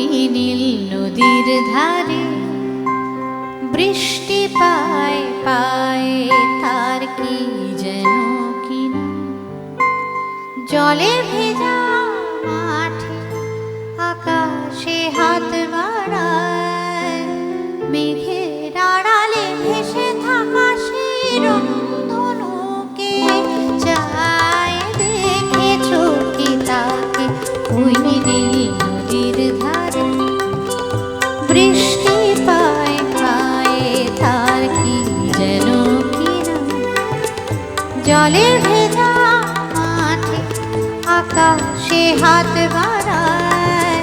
নীল নদীর ধারে বৃষ্টি পায় পায় তার কি যেন কিনা জলে ভেজা মাঠে আকাশে হাত বাড়ায় মেঘের আড়ালে ভেসে থাকা সেই রংধনুকে চায় দেখেছো কি তাকে ওই নীল নদীর ধারে বৃষ্টি পায় পায় তার কি যেন কিনা জলে ভেজা মাঠে আকাশে হাত বাড়ায়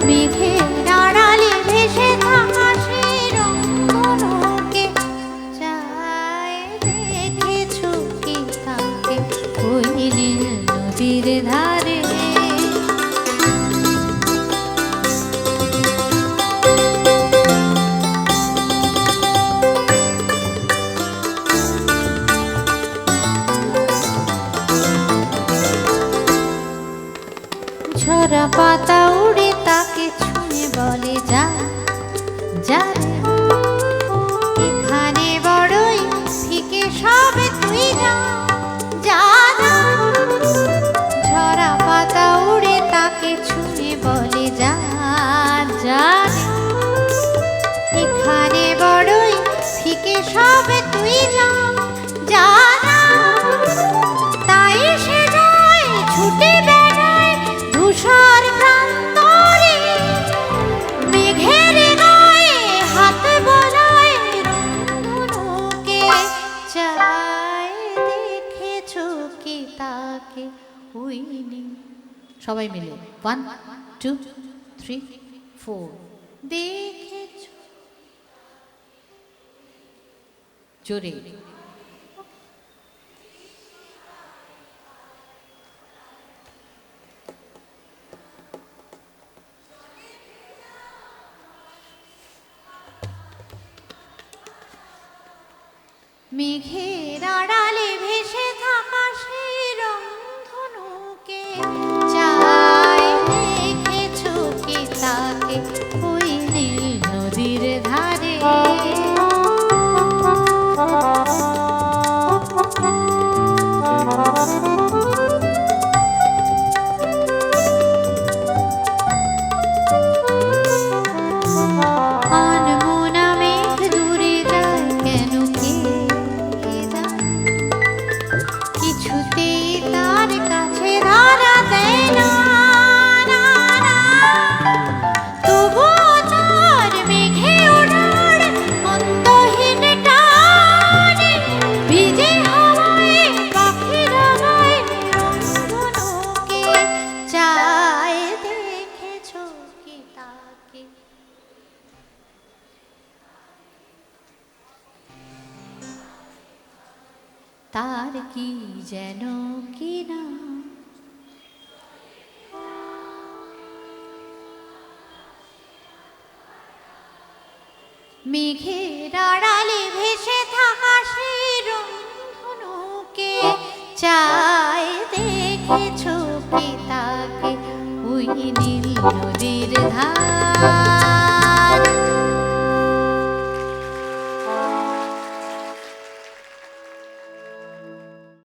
মেঘের আড়ালে ভেসে থাকা সেই রংধনুকে চায় দেখেছো কি তাকে ওই নীল নদীর ধারে ঝরা পাতা উড়ে তাকে ছুঁয়ে বলে যা যা রে এখানে বড়ই ফিকে সব তুই যা যা যা ঝরা পাতা উড়ে তাকে ছুঁয়ে বলে যা যা রে এখানে বড়ই ফিকে সব তুই যা যা যা তাই সে যায় ছুটে ধূসর প্রান্তরে মেঘের গায়ে হাত বোলায় রংধনুকে চায় দেখেছো কি তাকে ওই নীল সবাই মিলে 1 2 3 4 দেখেছো জোরে মেঘের আড়ালে ভেসে থাকা সেই রংধনুকে চায় দেখেছো কি তাকে ওই নীল নদীর ধারে তার কি যেন কিনা মেঘের আড়ালে ভেসে থাকা সেই রংধনুকে চায় দেখেছো কি তাকে ওই নীল নদীর ধারে